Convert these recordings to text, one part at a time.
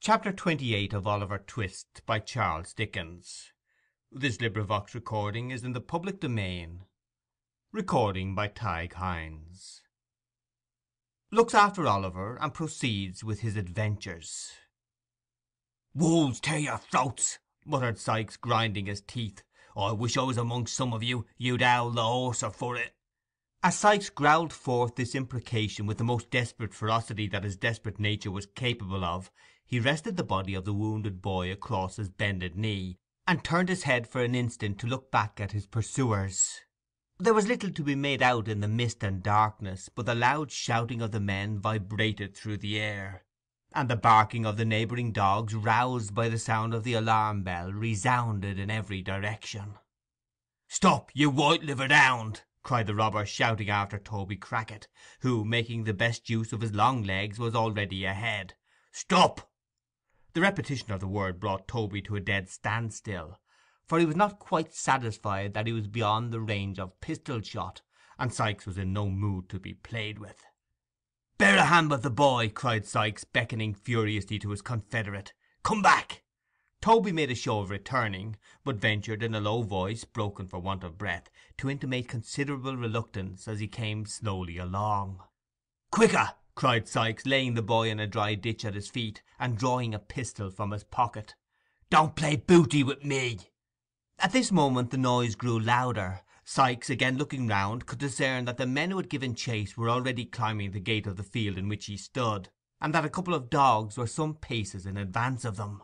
Chapter 28 of Oliver Twist by Charles Dickens. This recording is in the public domain. Recording by Tig Hines. Looks after Oliver and proceeds with his adventures. "Wolves tear your throats," muttered Sikes, grinding his teeth. "I wish I was among some of you, you'd howl the hoarser for it." As Sikes growled forth this imprecation with the most desperate ferocity that his desperate nature was capable of, he rested the body of the wounded boy across his bended knee, and turned his head for an instant to look back at his pursuers. There was little to be made out in the mist and darkness, but the loud shouting of the men vibrated through the air, and the barking of the neighbouring dogs, roused by the sound of the alarm bell, resounded in every direction. "Stop, you white-livered hound!" cried the robber, shouting after Toby Crackit, who, making the best use of his long legs, was already ahead. "Stop!" The repetition of the word brought Toby to a dead standstill, for he was not quite satisfied that he was beyond the range of pistol shot, and Sikes was in no mood to be played with. "Bear a hand with the boy," cried Sikes, beckoning furiously to his confederate. "Come back." Toby made a show of returning, but ventured in a low voice, broken for want of breath, to intimate considerable reluctance as he came slowly along. "Quicker!" cried Sikes, laying the boy in a dry ditch at his feet, and drawing a pistol from his pocket. "Don't play booty with me." At this moment the noise grew louder. Sikes, again looking round, could discern that the men who had given chase were already climbing the gate of the field in which he stood, and that a couple of dogs were some paces in advance of them.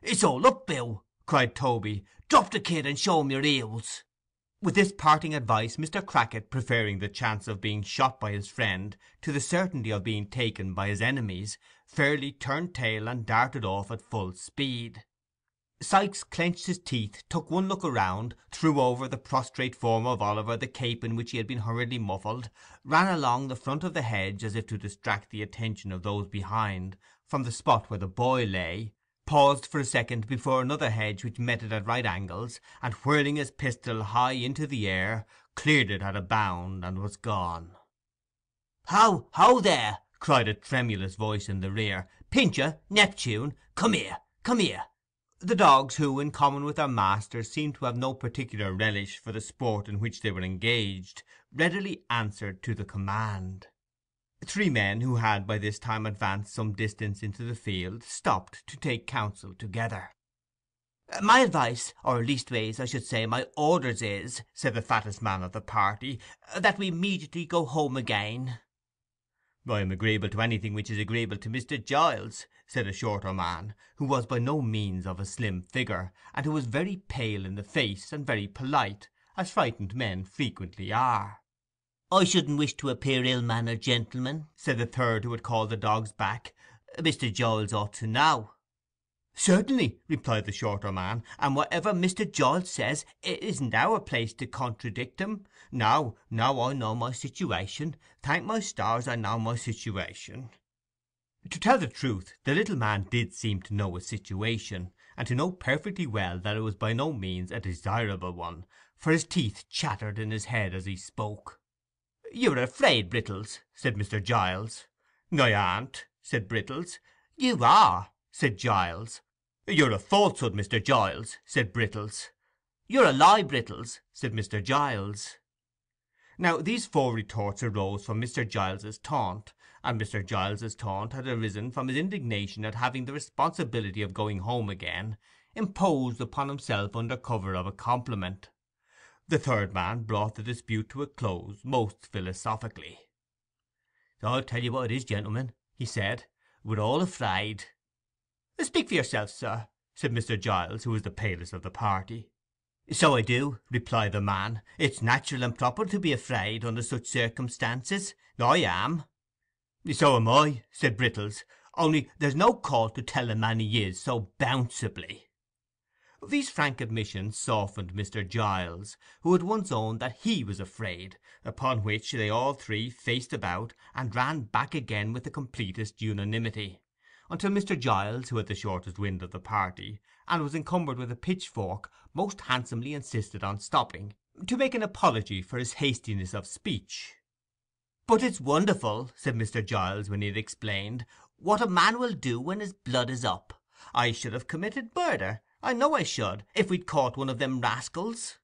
"It's all up, Bill," cried Toby. "Drop the kid and show him your heels." With this parting advice, Mr. Crackit, preferring the chance of being shot by his friend to the certainty of being taken by his enemies, fairly turned tail and darted off at full speed. Sikes clenched his teeth, took one look around, threw over the prostrate form of Oliver the cape in which he had been hurriedly muffled, ran along the front of the hedge as if to distract the attention of those behind from the spot where the boy lay, paused for a second before another hedge which met it at right angles, and whirling his pistol high into the air, cleared it at a bound, and was gone. "Ho there!" cried a tremulous voice in the rear. "Pincher, Neptune, come here, come here!" The dogs, who, in common with their masters, seemed to have no particular relish for the sport in which they were engaged, readily answered to the command. Three men, who had by this time advanced some distance into the field, stopped to take counsel together. "My advice, or leastways, I should say, my orders is," said the fattest man of the party, "that we immediately go home again." "I am agreeable to anything which is agreeable to Mr. Giles," said a shorter man, who was by no means of a slim figure, and who was very pale in the face, and very polite, as frightened men frequently are. "I shouldn't wish to appear ill-mannered, gentlemen," said the third, who had called the dogs back. "Mr. Giles ought to know." "Certainly," replied the shorter man, "and whatever Mr. Giles says, it isn't our place to contradict him. No, I know my situation. Thank my stars, I know my situation." To tell the truth, the little man did seem to know his situation, and to know perfectly well that it was by no means a desirable one, for his teeth chattered in his head as he spoke. "You're afraid, Brittles," said Mr. Giles. "I aren't," said Brittles. "You are," said Giles. "You're a falsehood, Mr. Giles," said Brittles. "You're a lie, Brittles," said Mr. Giles. Now these four retorts arose from Mr. Giles's taunt, and Mr. Giles's taunt had arisen from his indignation at having the responsibility of going home again imposed upon himself under cover of a compliment. The third man brought the dispute to a close most philosophically. "I'll tell you what it is, gentlemen," he said, "we're all afraid." "Speak for yourself, sir," said Mr. Giles, who was the palest of the party. "So I do," replied the man. "It's natural and proper to be afraid under such circumstances. I am." "So am I," said Brittles, "only there's no call to tell a man he is so bounceably." These frank admissions softened Mr. Giles, who had once owned that he was afraid, upon which they all three faced about, and ran back again with the completest unanimity, until Mr. Giles, who had the shortest wind of the party, and was encumbered with a pitchfork, most handsomely insisted on stopping, to make an apology for his hastiness of speech. "But it's wonderful," said Mr. Giles, when he had explained, what a man will do when his blood is up. I should have committed murder, I know I should, if we'd caught one of them rascals.'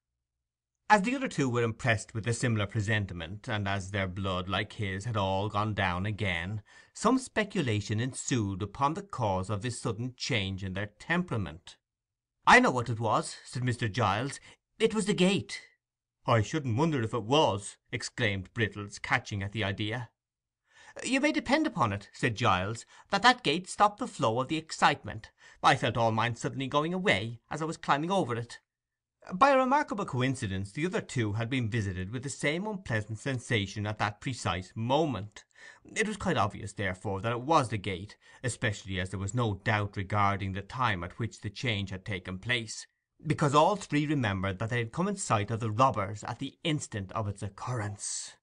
As the other two were impressed with a similar presentiment, and as their blood, like his, had all gone down again, some speculation ensued upon the cause of this sudden change in their temperament. 'I know what it was,' said Mr. Giles. 'It was the gate.' 'I shouldn't wonder if it was,' exclaimed Brittles, catching at the idea. 'You may depend upon it,' said Giles, 'that gate stopped the flow of the excitement. I felt all mine suddenly going away as I was climbing over it.' By a remarkable coincidence the other two had been visited with the same unpleasant sensation at that precise moment. It was quite obvious, therefore, that it was the gate, especially as there was no doubt regarding the time at which the change had taken place, because all three remembered that they had come in sight of the robbers at the instant of its occurrence.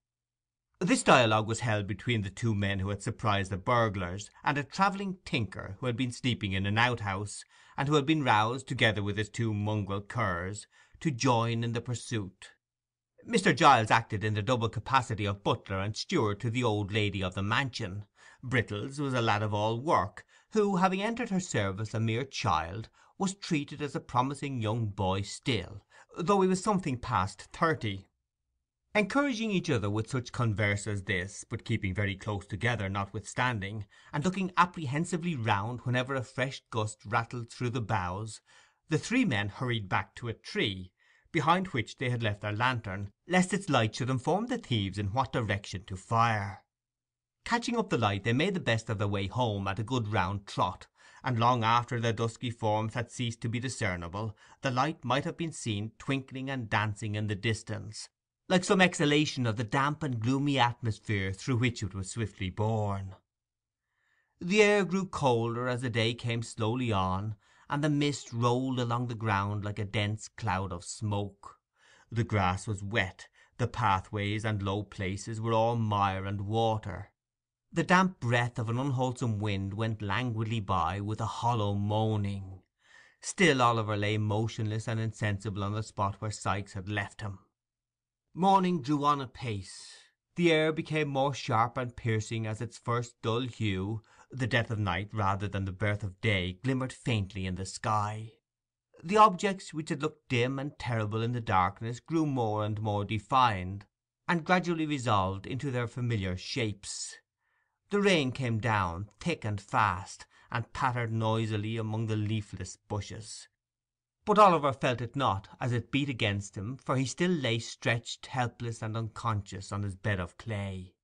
This dialogue was held between the two men who had surprised the burglars, and a travelling tinker who had been sleeping in an outhouse, and who had been roused, together with his two mongrel curs, to join in the pursuit. Mr. Giles acted in the double capacity of butler and steward to the old lady of the mansion. Brittles was a lad of all work, who, having entered her service a mere child, was treated as a promising young boy still, though he was something past 30. Encouraging each other with such converse as this, but keeping very close together notwithstanding, and looking apprehensively round whenever a fresh gust rattled through the boughs, the three men hurried back to a tree, behind which they had left their lantern, lest its light should inform the thieves in what direction to fire. Catching up the light, they made the best of their way home at a good round trot, and long after their dusky forms had ceased to be discernible, the light might have been seen twinkling and dancing in the distance, like some exhalation of the damp and gloomy atmosphere through which it was swiftly borne. The air grew colder as the day came slowly on, and the mist rolled along the ground like a dense cloud of smoke. The grass was wet, the pathways and low places were all mire and water. The damp breath of an unwholesome wind went languidly by with a hollow moaning. Still Oliver lay motionless and insensible on the spot where Sikes had left him. Morning drew on apace. The air became more sharp and piercing as its first dull hue, the death of night rather than the birth of day, glimmered faintly in the sky. The objects which had looked dim and terrible in the darkness grew more and more defined, and gradually resolved into their familiar shapes. The rain came down thick and fast, and pattered noisily among the leafless bushes. But Oliver felt it not as it beat against him, for he still lay stretched helpless and unconscious on his bed of clay.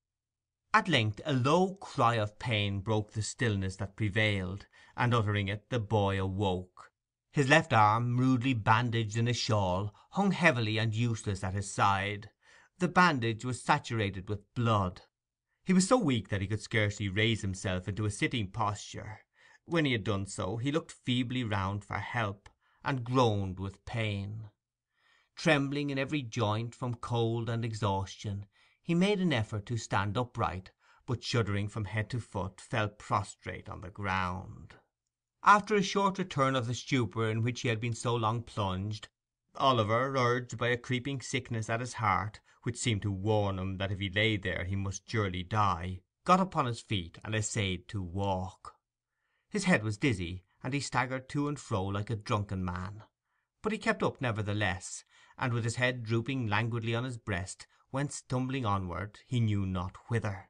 At length a low cry of pain broke the stillness that prevailed, and uttering it the boy awoke. His left arm, rudely bandaged in a shawl, hung heavily and useless at his side. The bandage was saturated with blood. He was so weak that he could scarcely raise himself into a sitting posture. When he had done so, he looked feebly round for help, and groaned with pain. Trembling in every joint from cold and exhaustion, he made an effort to stand upright, but shuddering from head to foot, fell prostrate on the ground. After a short return of the stupor in which he had been so long plunged, Oliver, urged by a creeping sickness at his heart, which seemed to warn him that if he lay there he must surely die, got upon his feet and essayed to walk. His head was dizzy, and he staggered to and fro like a drunken man; but he kept up nevertheless, and with his head drooping languidly on his breast, went stumbling onward, he knew not whither.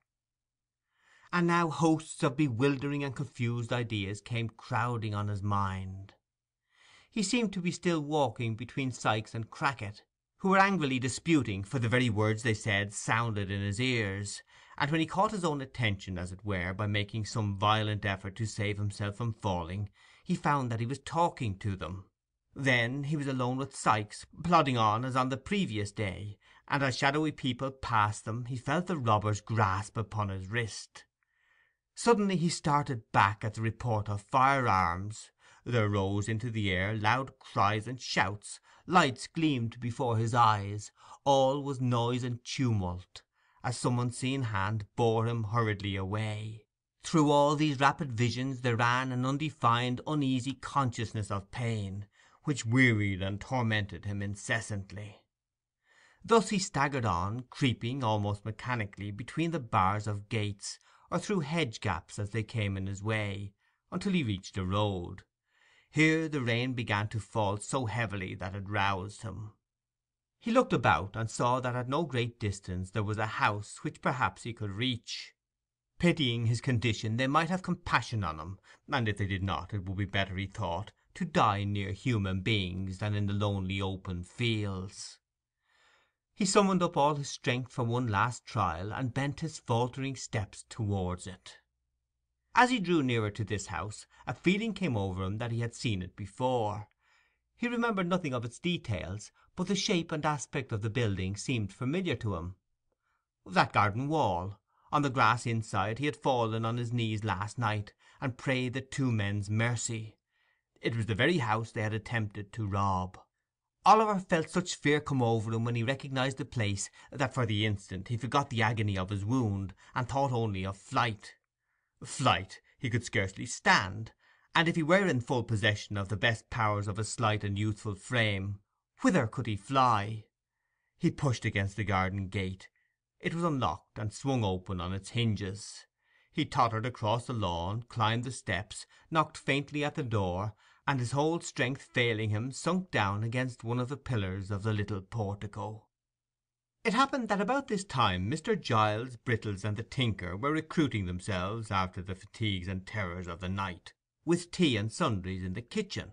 And now hosts of bewildering and confused ideas came crowding on his mind. He seemed to be still walking between Sikes and Crackit, who were angrily disputing, for the very words they said sounded in his ears, and when he caught his own attention, as it were, by making some violent effort to save himself from falling, he found that he was talking to them. Then he was alone with Sikes, plodding on as on the previous day, and as shadowy people passed them he felt the robber's grasp upon his wrist. Suddenly he started back at the report of firearms. There rose into the air loud cries and shouts, lights gleamed before his eyes, all was noise and tumult, as some unseen hand bore him hurriedly away. Through all these rapid visions there ran an undefined, uneasy consciousness of pain, which wearied and tormented him incessantly. Thus he staggered on, creeping almost mechanically between the bars of gates, or through hedge gaps as they came in his way, until he reached a road. Here the rain began to fall so heavily that it roused him. He looked about, and saw that at no great distance there was a house which perhaps he could reach. Pitying his condition, they might have compassion on him, and if they did not, it would be better, he thought, to die near human beings than in the lonely open fields. He summoned up all his strength for one last trial, and bent his faltering steps towards it. As he drew nearer to this house, a feeling came over him that he had seen it before. He remembered nothing of its details, but the shape and aspect of the building seemed familiar to him. That garden wall. On the grass inside he had fallen on his knees last night, and prayed the two men's mercy. It was the very house they had attempted to rob. Oliver felt such fear come over him when he recognized the place that for the instant he forgot the agony of his wound, and thought only of flight. Flight he could scarcely stand, and if he were in full possession of the best powers of his slight and youthful frame, whither could he fly? He pushed against the garden gate. It was unlocked, and swung open on its hinges. He tottered across the lawn, climbed the steps, knocked faintly at the door, and his whole strength failing him, sunk down against one of the pillars of the little portico. It happened that about this time Mr. Giles, Brittles, and the tinker were recruiting themselves, after the fatigues and terrors of the night, with tea and sundries in the kitchen.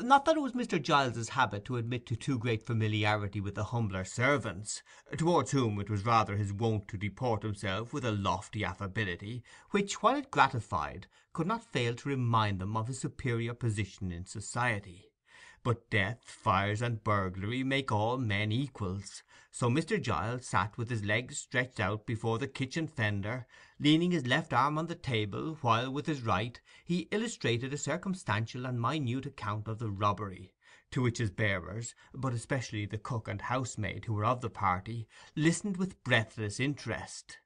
Not that it was Mr. Giles's habit to admit to too great familiarity with the humbler servants, towards whom it was rather his wont to deport himself with a lofty affability, which, while it gratified, could not fail to remind them of his superior position in society. But death, fires, and burglary make all men equals, so Mr. Giles sat with his legs stretched out before the kitchen fender, leaning his left arm on the table, while with his right he illustrated a circumstantial and minute account of the robbery, to which his bearers, but especially the cook and housemaid, who were of the party, listened with breathless interest.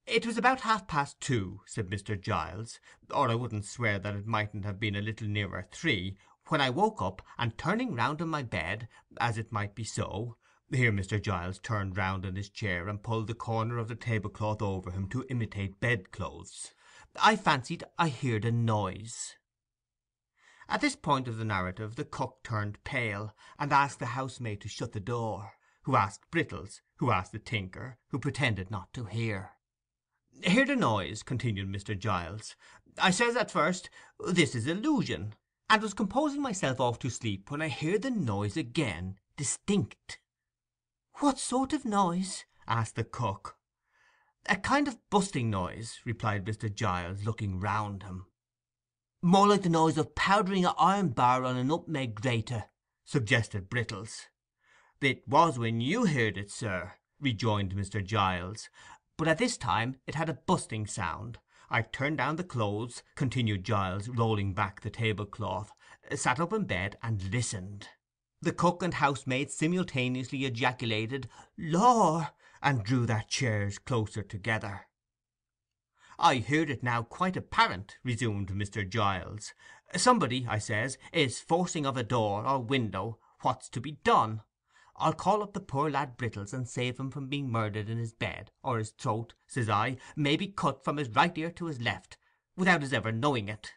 "It was about 2:30," said Mr. Giles, "or I wouldn't swear that it mightn't have been a little nearer 3, when I woke up, and turning round in my bed, as it might be so—" Here Mr. Giles turned round in his chair, and pulled the corner of the tablecloth over him to imitate bedclothes. "I fancied I heard a noise." At this point of the narrative the cook turned pale, and asked the housemaid to shut the door, who asked Brittles, who asked the tinker, who pretended not to hear. "Heard a noise," continued Mr. Giles. "I says at first, 'This is illusion,' and was composing myself off to sleep when I heard the noise again, distinct." "What sort of noise?" asked the cook. "A kind of busting noise," replied Mr. Giles, looking round him. "More like the noise of powdering an iron bar on a nutmeg grater," suggested Brittles. "It was when you heard it, sir," rejoined Mr. Giles, "but at this time it had a busting sound. I turned down the clothes," continued Giles, rolling back the tablecloth, "sat up in bed, and listened. The cook and housemaid simultaneously ejaculated 'Lor!' and drew their chairs closer together." "I heard it now quite apparent," resumed Mr. Giles. "Somebody, I says, is forcing of a door or window. What's to be done? I'll call up the poor lad Brittles, and save him from being murdered in his bed, or his throat, says I, may be cut from his right ear to his left, without his ever knowing it."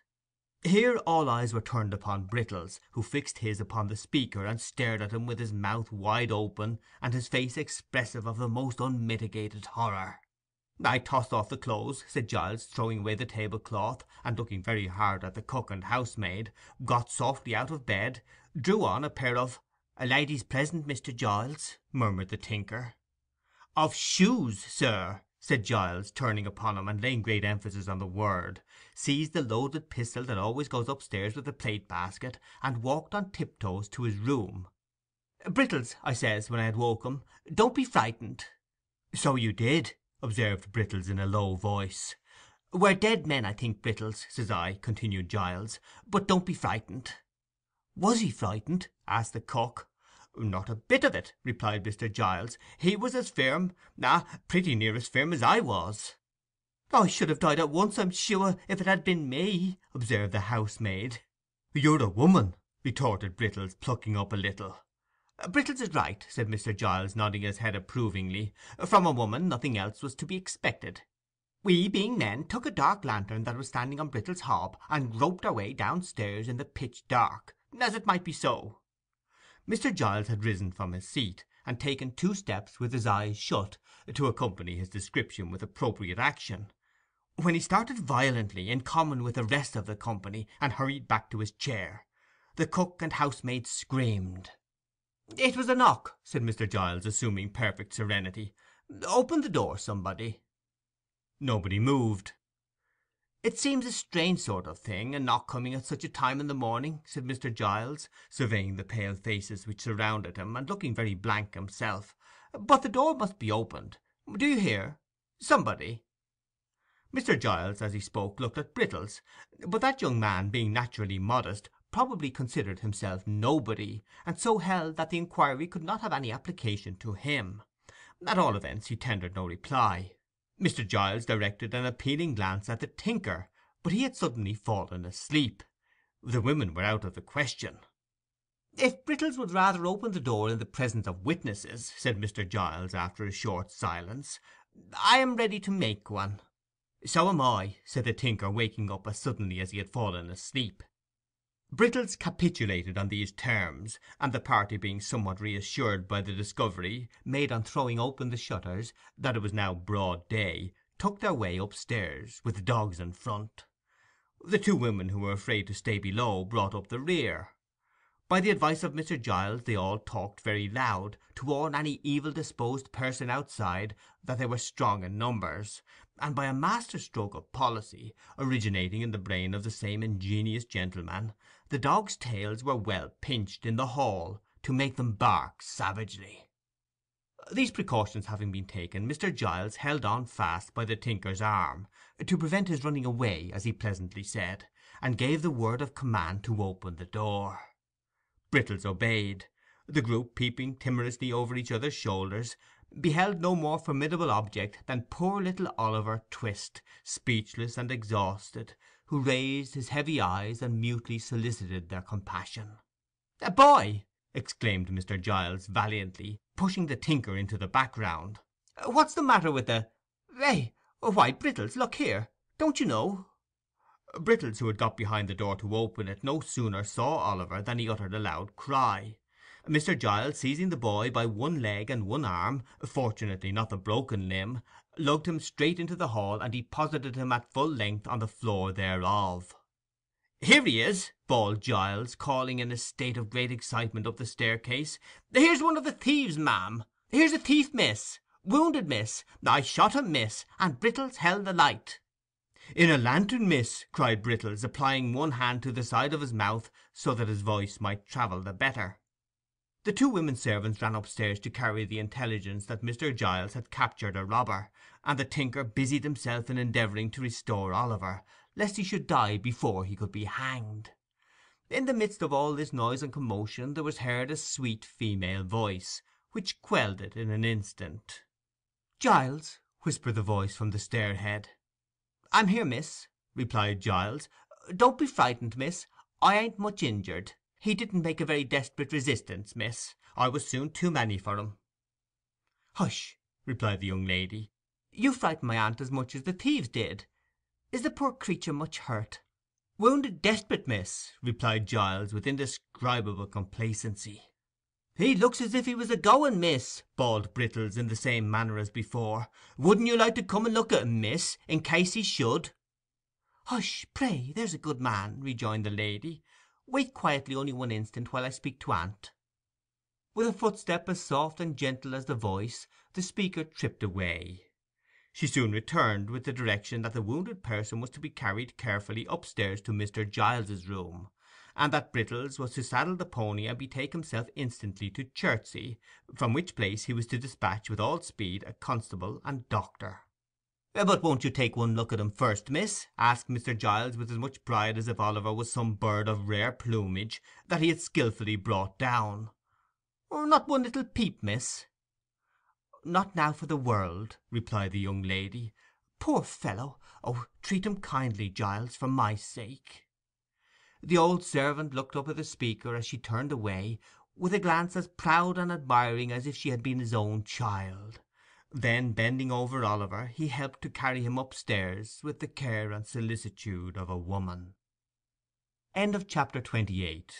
Here all eyes were turned upon Brittles, who fixed his upon the speaker, and stared at him with his mouth wide open, and his face expressive of the most unmitigated horror. "I tossed off the clothes," said Giles, throwing away the tablecloth, and looking very hard at the cook and housemaid, "got softly out of bed, drew on a pair of—" "A lady's present, Mr. Giles," murmured the tinker. "Of shoes, sir," said Giles, turning upon him, and laying great emphasis on the word, seized the loaded pistol that always goes upstairs with the plate basket, and walked on tiptoes to his room. "Brittles," I says, when I had woke him, "don't be frightened." "So you did," observed Brittles in a low voice. "We're dead men, I think, Brittles," says I, continued Giles, "but don't be frightened." "Was he frightened?" asked the cook. "Not a bit of it," replied Mr. Giles. "He was as firm—pretty near as firm as I was." "I should have died at once, I'm sure, if it had been me," observed the housemaid. "You're a woman," retorted Brittles, plucking up a little. "Brittles is right," said Mr. Giles, nodding his head approvingly. "From a woman nothing else was to be expected." We, being men, took a dark lantern that was standing on Brittle's hob, and groped our way downstairs in the pitch dark, as it might be so.' Mr. Giles had risen from his seat, and taken 2 steps with his eyes shut, to accompany his description with appropriate action, when he started violently, in common with the rest of the company, and hurried back to his chair. The cook and housemaid screamed. 'It was a knock,' said Mr. Giles, assuming perfect serenity. 'Open the door, somebody.' Nobody moved. 'It seems a strange sort of thing, a knock coming at such a time in the morning,' said Mr. Giles, surveying the pale faces which surrounded him, and looking very blank himself. 'But the door must be opened. Do you hear? Somebody.' Mr. Giles, as he spoke, looked at Brittles, but that young man, being naturally modest, probably considered himself nobody, and so held that the inquiry could not have any application to him. At all events, he tendered no reply. Mr. Giles directed an appealing glance at the tinker, but he had suddenly fallen asleep. The women were out of the question. 'If Brittles would rather open the door in the presence of witnesses,' said Mr. Giles, after a short silence, 'I am ready to make one.' 'So am I,' said the tinker, waking up as suddenly as he had fallen asleep. Brittles capitulated on these terms, and the party being somewhat reassured by the discovery, made on throwing open the shutters, that it was now broad day, took their way upstairs, with the dogs in front. The 2 women who were afraid to stay below brought up the rear. By the advice of Mr. Giles they all talked very loud, to warn any evil-disposed person outside that they were strong in numbers, and by a master stroke of policy, originating in the brain of the same ingenious gentleman, the dogs' tails were well pinched in the hall, to make them bark savagely. These precautions having been taken, Mr. Giles held on fast by the tinker's arm, to prevent his running away, as he pleasantly said, and gave the word of command to open the door. Brittles obeyed. The group, peeping timorously over each other's shoulders, beheld no more formidable object than poor little Oliver Twist, speechless and exhausted, who raised his heavy eyes and mutely solicited their compassion. 'A boy!' exclaimed Mr. Giles valiantly, pushing the tinker into the background. 'What's the matter with the— why, Brittles, look here! Don't you know?' Brittles, who had got behind the door to open it, no sooner saw Oliver than he uttered a loud cry. Mr. Giles, seizing the boy by one leg and one arm, fortunately not the broken limb, lugged him straight into the hall, and deposited him at full length on the floor thereof. 'Here he is!' bawled Giles, calling in a state of great excitement up the staircase. 'Here's one of the thieves, ma'am! Here's a thief, miss! Wounded, miss! I shot him, miss, and Brittles held the light.' 'In a lantern, miss!' cried Brittles, applying one hand to the side of his mouth, so that his voice might travel the better. The 2 women servants ran upstairs to carry the intelligence that Mr. Giles had captured a robber, and the tinker busied himself in endeavouring to restore Oliver, lest he should die before he could be hanged. In the midst of all this noise and commotion there was heard a sweet female voice, which quelled it in an instant. 'Giles,' whispered the voice from the stair-head. 'I'm here, miss,' replied Giles. 'Don't be frightened, miss. I ain't much injured. He didn't make a very desperate resistance, miss. I was soon too many for him.' 'Hush!' replied the young lady. 'You frightened my aunt as much as the thieves did. Is the poor creature much hurt?' 'Wounded desperate, miss,' replied Giles, with indescribable complacency. 'He looks as if he was a-going, miss,' bawled Brittles in the same manner as before. 'Wouldn't you like to come and look at him, miss, in case he should?' 'Hush, pray, there's a good man,' rejoined the lady. 'Wait quietly only one instant while I speak to aunt.' With a footstep as soft and gentle as the voice, the speaker tripped away. She soon returned with the direction that the wounded person was to be carried carefully upstairs to Mr. Giles's room, and that Brittles was to saddle the pony and betake himself instantly to Chertsey, from which place he was to dispatch with all speed a constable and doctor. 'But won't you take one look at him first, miss?' asked Mr. Giles, with as much pride as if Oliver was some bird of rare plumage that he had skilfully brought down. 'Not one little peep, miss?' 'Not now for the world,' replied the young lady. 'Poor fellow! Oh, treat him kindly, Giles, for my sake.' The old servant looked up at the speaker as she turned away, with a glance as proud and admiring as if she had been his own child. Then, bending over Oliver, he helped to carry him upstairs with the care and solicitude of a woman. CHAPTER 28